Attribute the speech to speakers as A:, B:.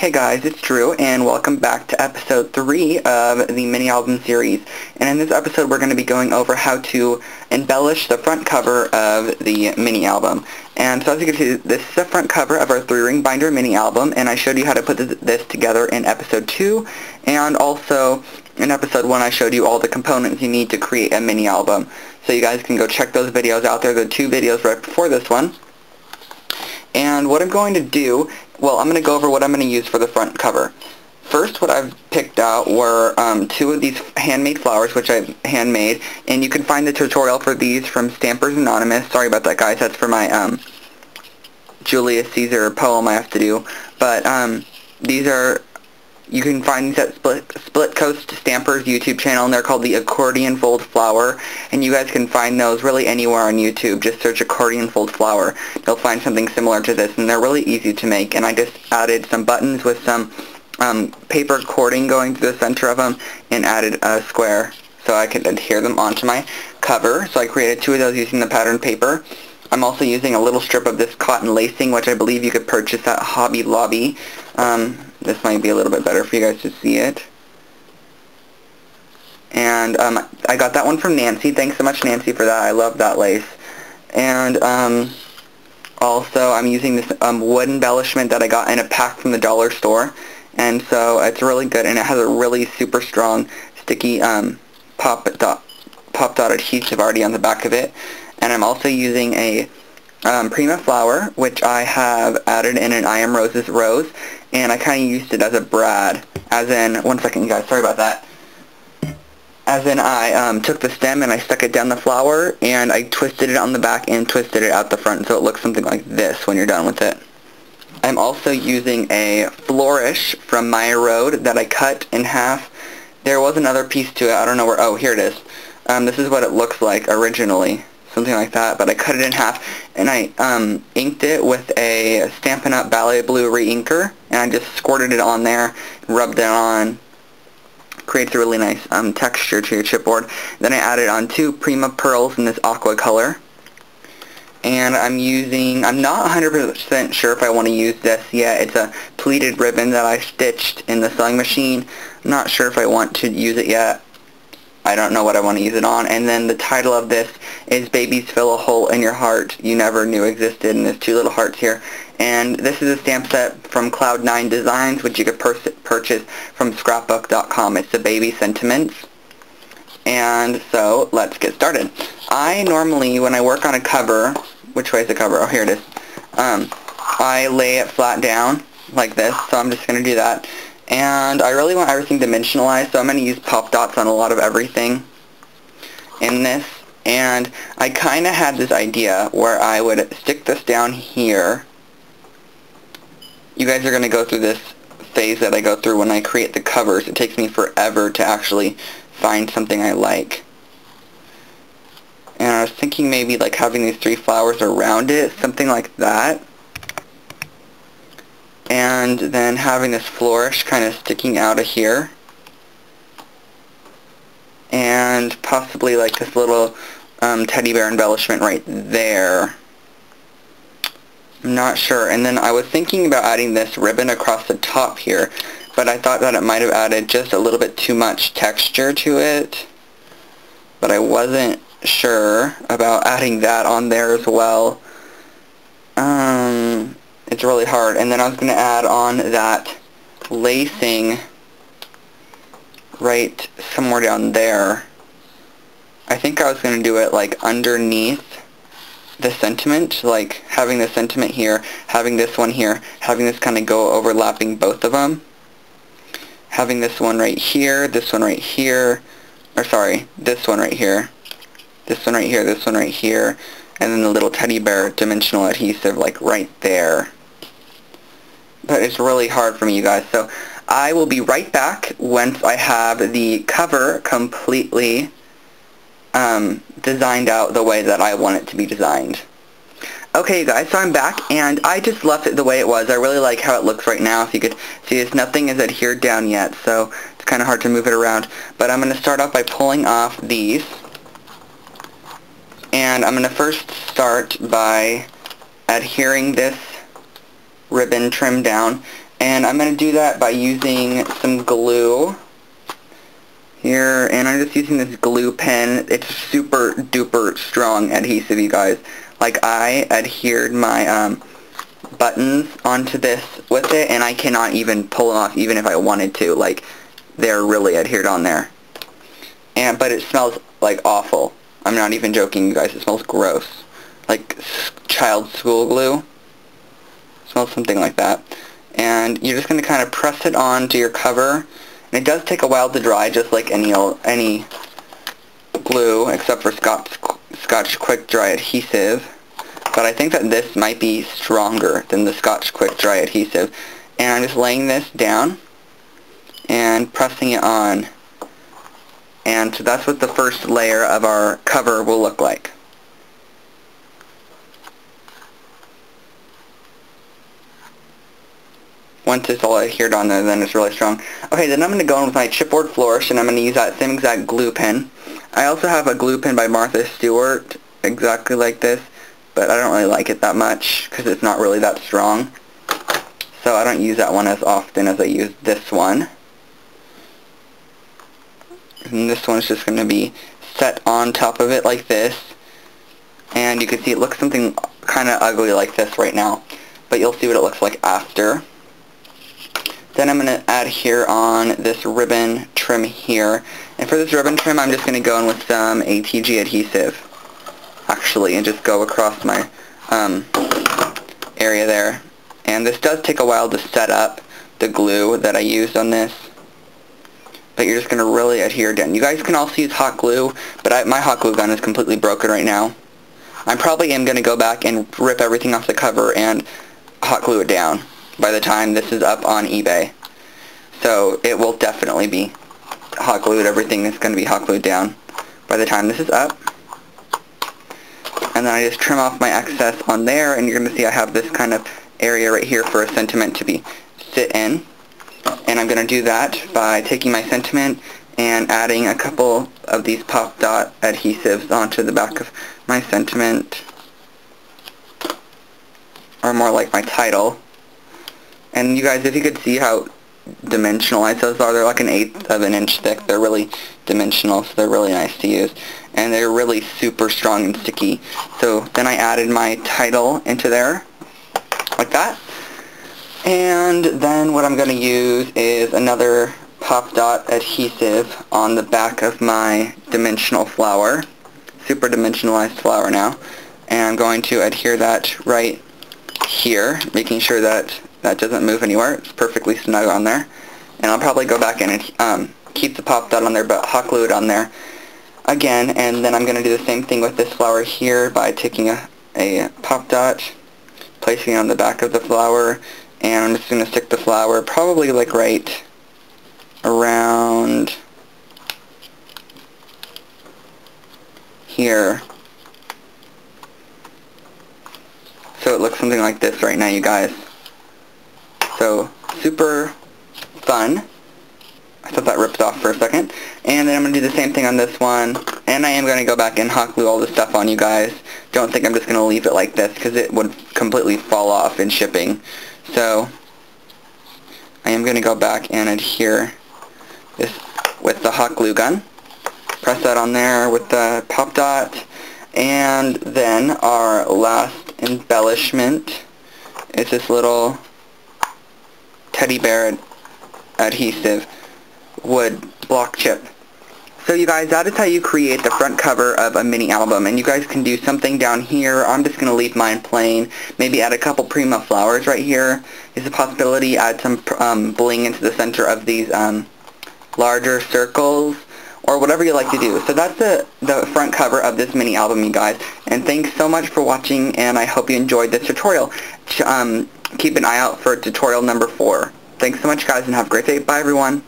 A: Hey guys, it's Drew, and welcome back to episode 3 of the mini album series. And in this episode, we're going to be going over how to embellish the front cover of the mini album. And so as you can see, this is the front cover of our 3-ring binder mini album, and I showed you how to put this together in episode 2, and also in episode 1 I showed you all the components you need to create a mini album. So you guys can go check those videos out there, the 2 videos right before this one. And what I'm going to do, well, I'm going to go over what I'm going to use for the front cover. First, what I've picked out were 2 of these handmade flowers, which I've handmade, and you can find the tutorial for these from Stampers Anonymous. Sorry about that, guys. That's for my Julius Caesar poem I have to do. But these are, you can find these at Split Coast Stampers YouTube channel, and they're called the Accordion Fold Flower, and you guys can find those really anywhere on YouTube. Just search Accordion Fold Flower. You'll find something similar to this, and they're really easy to make. And I just added some buttons with some paper cording going through the center of them, and added a square so I could adhere them onto my cover. So I created 2 of those using the pattern paper. I'm also using a little strip of this cotton lacing, which I believe you could purchase at Hobby Lobby. This might be a little bit better for you guys to see it. And I got that one from Nancy. Thanks so much, Nancy, for that. I love that lace. And also I'm using this wood embellishment that I got in a pack from the dollar store. And so it's really good, and it has a really super strong sticky pop dot adhesive already on the back of it. And I'm also using a Prima flower, which I have added in an I Am Roses rose, and I kind of used it as a brad, as in, one second guys, sorry about that, as in I took the stem and I stuck it down the flower, and I twisted it on the back and twisted it out the front, so it looks something like this when you're done with it. I'm also using a flourish from Maya Road that I cut in half. There was another piece to it, I don't know where, oh, here it is. This is what it looks like originally. Something like that, but I cut it in half, and I inked it with a Stampin' Up! Ballet Blue re-inker, and I just squirted it on there, rubbed it on, creates a really nice texture to your chipboard. Then I added on 2 Prima pearls in this aqua color, and I'm not 100% sure if I want to use this yet. It's a pleated ribbon that I stitched in the sewing machine. I'm not sure if I want to use it yet. I don't know what I want to use it on. And then the title of this is Babies Fill a Hole in Your Heart You Never Knew Existed, and there's 2 little hearts here. And this is a stamp set from Cloud9 Designs, which you could purchase from scrapbook.com. It's the baby sentiments. And so let's get started. I normally, when I work on a cover, which way is the cover? Oh, here it is. I lay it flat down like this, so I'm just going to do that. And I really want everything dimensionalized, so I'm going to use pop dots on a lot of everything in this. And I kind of had this idea where I would stick this down here. You guys are going to go through this phase that I go through when I create the covers. It takes me forever to actually find something I like. And I was thinking maybe like having these 3 flowers around it, something like that. And then having this flourish kind of sticking out of here. And possibly like this little teddy bear embellishment right there. I'm not sure. And then I was thinking about adding this ribbon across the top here, but I thought that it might have added just a little bit too much texture to it. But I wasn't sure about adding that on there as well. It's really hard. And then I was going to add on that lacing right somewhere down there. I think I was going to do it like underneath the sentiment, like having the sentiment here, having this one here, having this kind of go overlapping both of them. Having this one right here, this one right here, or sorry, this one right here, this one right here, this one right here, and then the little teddy bear dimensional adhesive like right there. But it's really hard for me, you guys, so I will be right back once I have the cover completely designed out the way that I want it to be designed. Okay, you guys, so I'm back, and I just left it the way it was. I really like how it looks right now. If you could see this, nothing is adhered down yet, so it's kind of hard to move it around. But I'm going to start off by pulling off these. And I'm going to first start by adhering this ribbon trim down, And I'm going to do that by using some glue here, and I'm just using this glue pen. It's super duper strong adhesive, you guys. Like, I adhered my buttons onto this with it, and I cannot even pull them off even if I wanted to. Like, they're really adhered on there. But it smells like awful. I'm not even joking, you guys. It smells gross. Like child school glue. It smells something like that. And you're just going to kind of press it onto your cover. And it does take a while to dry, just like any glue, except for Scotch Quick Dry adhesive. But I think that this might be stronger than the Scotch Quick Dry adhesive. And I'm just laying this down and pressing it on. And so that's what the first layer of our cover will look like. Once it's all adhered on there, then it's really strong. Okay, then I'm going to go in with my chipboard flourish, and I'm going to use that same exact glue pen. I also have a glue pen by Martha Stewart, exactly like this, but I don't really like it that much, because it's not really that strong. So I don't use that one as often as I use this one. And this one's just going to be set on top of it like this. And you can see it looks something kind of ugly like this right now. But you'll see what it looks like after. Then I'm going to add here on this ribbon trim here. And for this ribbon trim, I'm just going to go in with some ATG adhesive, actually, and just go across my area there. And this does take a while to set up the glue that I used on this. But you're just going to really adhere down. You guys can also use hot glue, but my hot glue gun is completely broken right now. I probably am going to go back and rip everything off the cover and hot glue it down by the time this is up on eBay. So it will definitely be hot glued. Everything is going to be hot glued down by the time this is up. And then I just trim off my excess on there, and you're going to see I have this kind of area right here for a sentiment to sit in. And I'm going to do that by taking my sentiment and adding a couple of these Pop Dot adhesives onto the back of my sentiment, or more like my title. And you guys, if you could see how dimensionalized those are, they're like 1/8 of an inch thick. They're really dimensional, so they're really nice to use. And they're really super strong and sticky. So then I added my title into there, like that. And then what I'm going to use is another Pop Dot adhesive on the back of my dimensional flower, super dimensionalized flower now. And I'm going to adhere that right here, making sure that that doesn't move anywhere. It's perfectly snug on there. And I'll probably go back in and keep the Pop Dot on there, but hot glue it on there again. And then I'm going to do the same thing with this flower here by taking a Pop Dot, placing it on the back of the flower, and I'm just going to stick the flower probably like right around here. So it looks something like this right now, you guys. So, super fun. I thought that ripped off for a second. And then I'm going to do the same thing on this one. And I am going to go back and hot glue all this stuff on, you guys. Don't think I'm just going to leave it like this, because it would completely fall off in shipping. So, I am going to go back and adhere this with the hot glue gun. Press that on there with the Pop Dot. And then our last embellishment is this little teddy bear adhesive wood block chip. So you guys, that is how you create the front cover of a mini album, and you guys can do something down here. I'm just going to leave mine plain. Maybe add a couple Prima flowers right here is a possibility. Add some bling into the center of these larger circles, or whatever you like to do. So that's the front cover of this mini album, you guys. And thanks so much for watching, and I hope you enjoyed this tutorial. Keep an eye out for tutorial number 4. Thanks so much, guys, and have a great day. Bye, everyone.